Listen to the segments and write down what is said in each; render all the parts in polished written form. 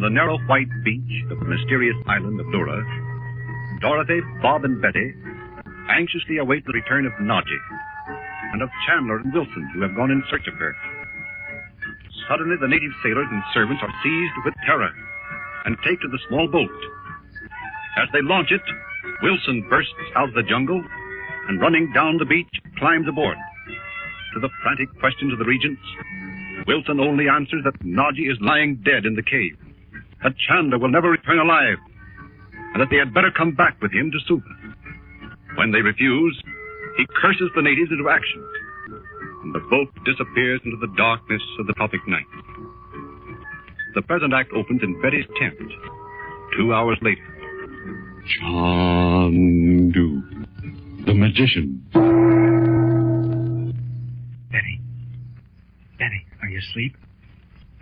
the narrow white beach of the mysterious island of Dura, Dorothy, Bob, and Betty anxiously await the return of Nadji and of Chandler and Wilson, who have gone in search of her. Suddenly, the native sailors and servants are seized with terror and take to the small boat. As they launch it, Wilson bursts out of the jungle and, running down the beach, climbs aboard. To the frantic questions of the regents, Wilson only answers that Nadji is lying dead in the cave, that Chandler will never return alive, and that they had better come back with him to Suva. When they refuse, he curses the natives into action, and the boat disappears into the darkness of the tropic night. The present act opens in Betty's tent 2 hours later. Chandu the Magician. Betty, are you asleep?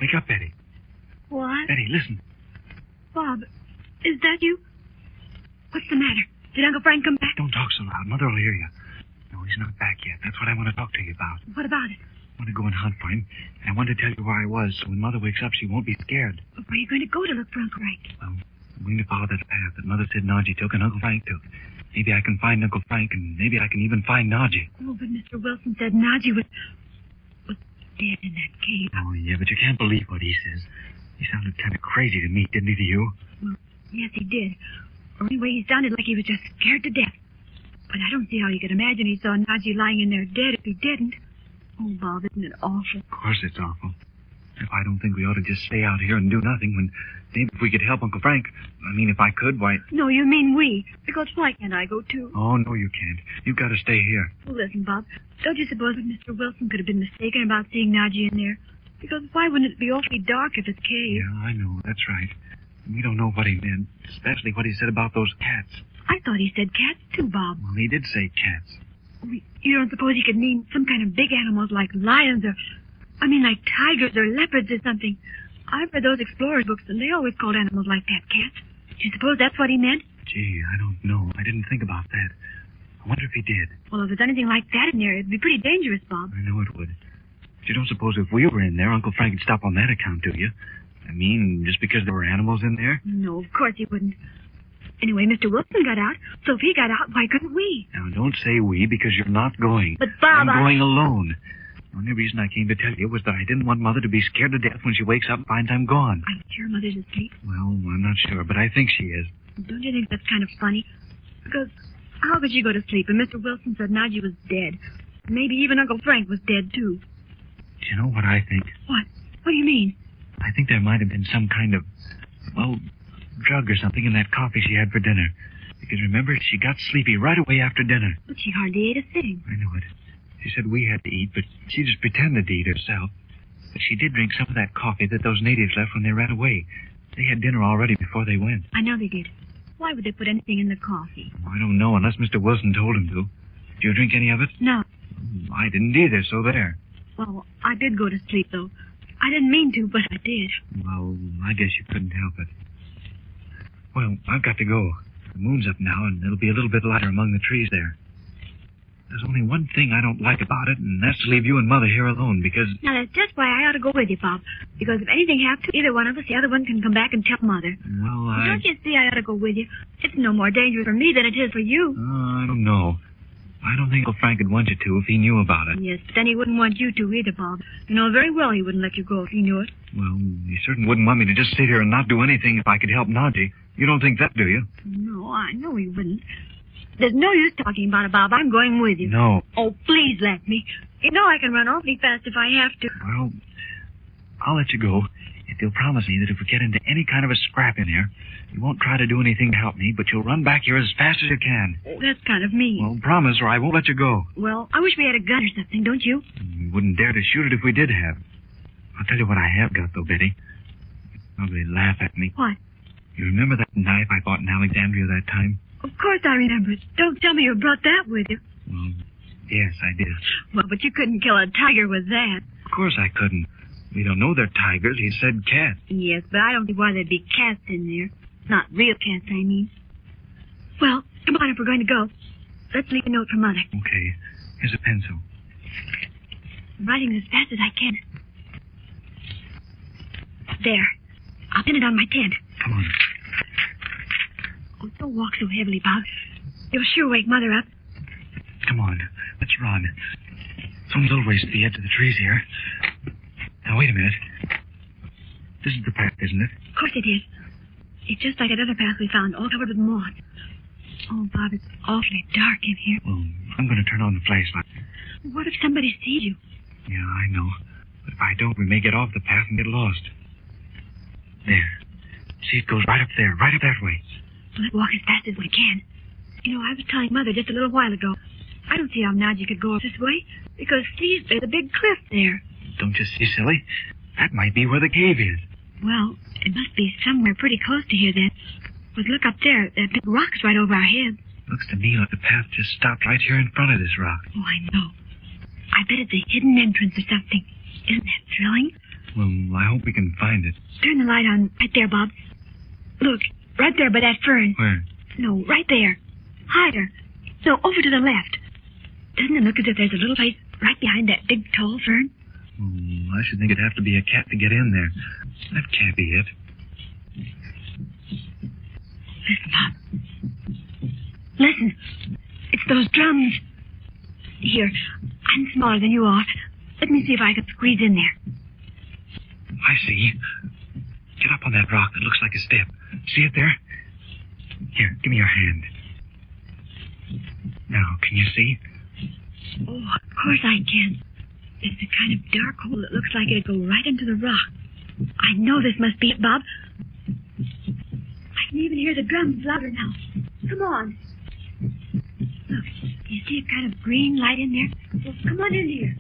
Wake up, Betty. What? Betty, listen. Bob, is that you? What's the matter? Did Uncle Frank come back? Don't talk so loud. Mother will hear you. No, he's not back yet. That's what I want to talk to you about. What about it? I want to go and hunt for him, and I want to tell you where I was, so when Mother wakes up, she won't be scared. But where are you going to go to look for Uncle Frank? Well, I'm going to follow that path that Mother said Nadji took and Uncle Frank took. Maybe I can find Uncle Frank, and maybe I can even find Nadji. Oh, but Mr. Wilson said Nadji was dead in that cave. Oh, yeah, but you can't believe what he says. He sounded kind of crazy to me, didn't he, to you? Well, yes, he did. Anyway, he sounded like he was just scared to death. But I don't see how you could imagine he saw Nadji lying in there dead if he didn't. Oh, Bob, isn't it awful? Of course it's awful. If I don't think we ought to just stay out here and do nothing when maybe if we could help Uncle Frank. I mean, if I could, why... No, you mean we. Because why can't I go, too? Oh, no, you can't. You've got to stay here. Well, listen, Bob. Don't you suppose that Mr. Wilson could have been mistaken about seeing Nadji in there? Because why wouldn't it be awfully dark if it's cave? Yeah, I know. That's right. We don't know what he meant, especially what he said about those cats. I thought he said cats, too, Bob. Well, he did say cats. You don't suppose he could mean some kind of big animals like lions or... I mean, like tigers or leopards or something. I've read those explorers' books, and they always called animals like that cats. Do you suppose that's what he meant? Gee, I don't know. I didn't think about that. I wonder if he did. Well, if there's anything like that in there, it'd be pretty dangerous, Bob. I know it would. But you don't suppose if we were in there, Uncle Frank would stop on that account, do you? I mean, just because there were animals in there? No, of course he wouldn't. Anyway, Mr. Wilson got out, so if he got out, why couldn't we? Now, don't say we, because you're not going. But, Bob, I'm going alone. The only reason I came to tell you was that I didn't want Mother to be scared to death when she wakes up and finds I'm gone. I'm sure Mother's asleep. Well, I'm not sure, but I think she is. Don't you think that's kind of funny? Because how could she go to sleep when Mr. Wilson said Nadji was dead? Maybe even Uncle Frank was dead, too. Do you know what I think? What? What do you mean? I think there might have been some kind of, well, drug or something in that coffee she had for dinner. Because remember, she got sleepy right away after dinner. But she hardly ate a thing. I know it. She said we had to eat, but she just pretended to eat herself. But she did drink some of that coffee that those natives left when they ran away. They had dinner already before they went. I know they did. Why would they put anything in the coffee? Oh, I don't know, unless Mr. Wilson told him to. Did you drink any of it? No. I didn't either, so there. Well, I did go to sleep, though. I didn't mean to, but I did. Well, I guess you couldn't help it. Well, I've got to go. The moon's up now, and it'll be a little bit lighter among the trees there. There's only one thing I don't like about it, and that's to leave you and Mother here alone, because... Now, that's just why I ought to go with you, Bob. Because if anything happens to either one of us, the other one can come back and tell Mother. Well, Don't you see I ought to go with you? It's no more dangerous for me than it is for you. I don't know. I don't think Uncle Frank would want you to if he knew about it. Yes, then he wouldn't want you to either, Bob. You know very well he wouldn't let you go if he knew it. Well, he certainly wouldn't want me to just sit here and not do anything if I could help Nadji. You don't think that, do you? No, I know he wouldn't. There's no use talking about it, Bob. I'm going with you. No. Oh, please let me. You know I can run awfully fast if I have to. Well, I'll let you go if you'll promise me that if we get into any kind of a scrap in here, you won't try to do anything to help me, but you'll run back here as fast as you can. Oh, that's kind of mean. Well, promise, or I won't let you go. Well, I wish we had a gun or something, don't you? We wouldn't dare to shoot it if we did have. I'll tell you what I have got, though, Betty. You'll probably laugh at me. What? You remember that knife I bought in Alexandria that time? Of course I remember it. Don't tell me you brought that with you. Well, yes, I did. Well, but you couldn't kill a tiger with that. Of course I couldn't. We don't know they're tigers. He said cats. Yes, but I don't see why there'd be cats in there. Not real cats, I mean. Well, come on if we're going to go. Let's leave a note for Mother. Okay. Here's a pencil. I'm writing as fast as I can. There. I'll pin it on my tent. Come on. Oh, don't walk so heavily, Bob. You'll sure wake Mother up. Come on. Let's run. It's only a little ways to the edge of the trees here. Now, wait a minute. This is the path, isn't it? Of course it is. It's just like that other path we found, all covered with moss. Oh, Bob, it's awfully dark in here. Well, I'm going to turn on the flashlight. What if somebody sees you? Yeah, I know. But if I don't, we may get off the path and get lost. There. See, it goes right up there, right up that way. Let's walk as fast as we can. You know, I was telling Mother just a little while ago. I don't see how Nadji could go this way, because, see, there's a big cliff there. Don't you see, silly? That might be where the cave is. Well, it must be somewhere pretty close to here, then. But look up there. That big rock's right over our heads. Looks to me like the path just stopped right here in front of this rock. Oh, I know. I bet it's a hidden entrance or something. Isn't that thrilling? Well, I hope we can find it. Turn the light on right there, Bob. Look, right there by that fern. Where? No, right there. Higher. No, over to the left. Doesn't it look as if there's a little place right behind that big tall fern? I should think it'd have to be a cat to get in there. That can't be it. Listen, Bob. Listen. It's those drums. Here, I'm smaller than you are. Let me see if I can squeeze in there. I see. Get up on that rock that looks like a step. See it there? Here, give me your hand. Now, can you see? Oh, of course I can. It's a kind of dark hole that looks like it'd go right into the rock. I know this must be it, Bob. I can even hear the drums louder now. Come on. Look, you see a kind of green light in there? Well, come on in here.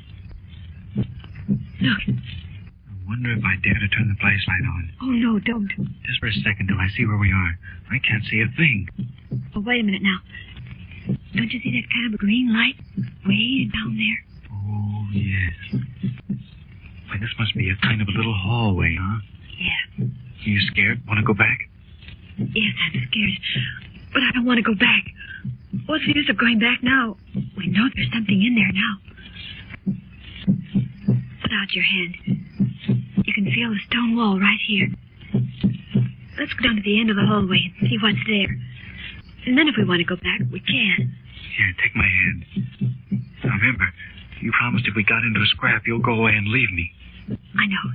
Look. I wonder if I dare to turn the flashlight on. Oh, no, don't. Just for a second till I see where we are. I can't see a thing. Oh, wait a minute now. Don't you see that kind of green light way down there? Oh, yes. Why, this must be a kind of a little hallway, huh? Yeah. Are you scared? Want to go back? Yes, I'm scared. But I don't want to go back. What's the use of going back now? We know there's something in there now. Put out your hand. You can feel the stone wall right here. Let's go down to the end of the hallway and see what's there. And then if we want to go back, we can. Here, take my hand. Now, remember, you promised if we got into a scrap, you'll go away and leave me. I know.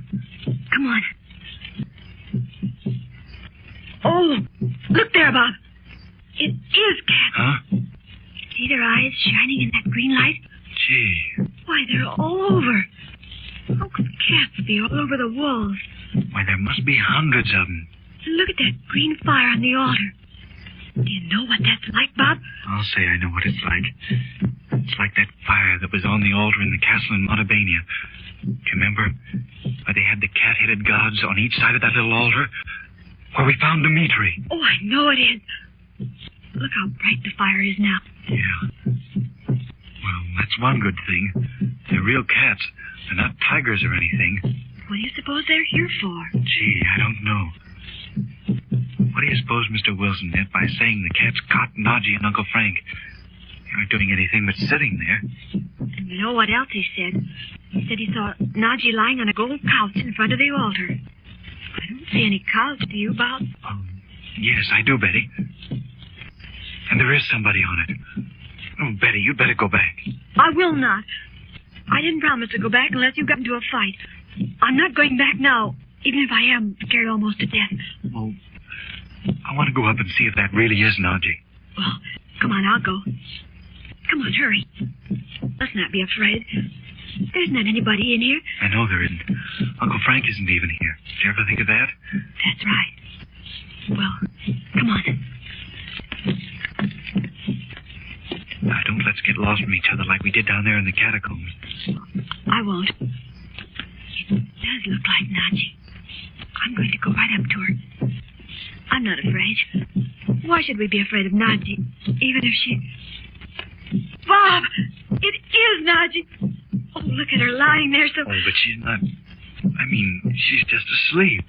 Come on. Oh, look there, Bob. It is cats. Huh? See their eyes shining in that green light? Gee. Why, they're all over. How could cats be all over the walls? Why, there must be hundreds of them. And look at that green fire on the altar. Do you know what that's like, Bob? I'll say I know what it's like. It's like that fire that was on the altar in the castle in Montebania. Do you remember? Where they had the cat-headed gods on each side of that little altar? Where we found Dimitri. Oh, I know it is. Look how bright the fire is now. Yeah. Well, that's one good thing. They're real cats. They're not tigers or anything. What do you suppose they're here for? Gee, I don't know. What do you suppose Mr. Wilson meant by saying the cats caught Nadji and Uncle Frank? They aren't doing anything but sitting there. And you know what else he said? He said he saw Nadji lying on a gold couch in front of the altar. I don't see any couch, do you, Bob? Yes, I do, Betty. And there is somebody on it. Oh, Betty, you'd better go back. I will not. I didn't promise to go back unless you got into a fight. I'm not going back now, even if I am scared almost to death. Well, I want to go up and see if that really is Nadji. Well, come on, I'll go. Come on, hurry. Let's not be afraid. There's not anybody in here. I know there isn't. Uncle Frank isn't even here. Did you ever think of that? That's right. Well, come on. Now, don't let's get lost from each other like we did down there in the catacombs. I won't. It does look like Nadji. I'm going to go right up to her. I'm not afraid. Why should we be afraid of Nadji, even if she... Bob! It is Nadji! Oh, look at her lying there so... Oh, but she's not... I mean, she's just asleep.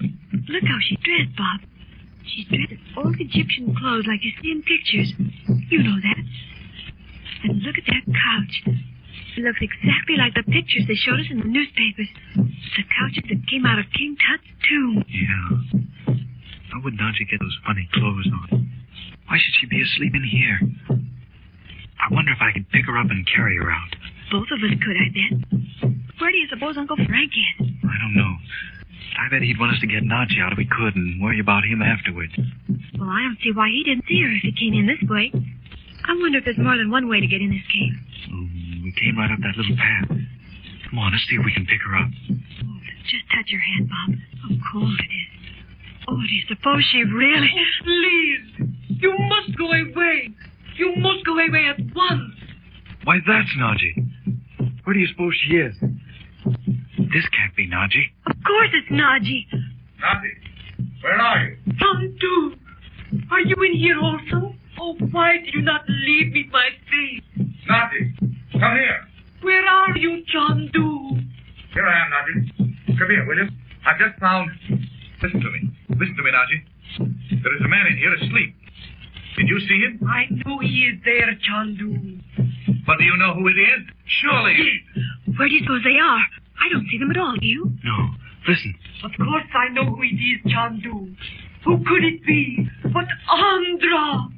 Look how she's dressed, Bob. She's dressed in old Egyptian clothes like you see in pictures. You know that. And look at that couch. It looks exactly like the pictures they showed us in the newspapers. The couches that came out of King Tut's tomb. Yeah. How would Naji get those funny clothes on? Why should she be asleep in here? I wonder if I could pick her up and carry her out. Both of us could, I bet. Where do you suppose Uncle Frank is? I don't know. I bet he'd want us to get Naji out if we could and worry about him afterwards. Well, I don't see why he didn't see her if he came in this way. I wonder if there's more than one way to get in this cave. We came right up that little path. Come on, let's see if we can pick her up. Oh, just touch her hand, Bob. How cold it is. Oh, do you suppose she really... Oh, please! You must go away! You must go away at once! Why, that's Naji. Where do you suppose she is? This can't be Naji. Of course it's Naji. Naji, where are you? Chandu! Are you in here also? Oh, why did you not leave me my face? Naji, come here. Where are you, Chandu? Here I am, Naji. Come here, will you? I've just found... Listen to me. Listen to me, Naji. There is a man in here asleep. Did you see him? I know he is there, Chandu. But do you know who it is? Surely. Where do you suppose they are? I don't see them at all, do you? No. Listen. Of course I know who it is, Chandu. Who could it be but Andra?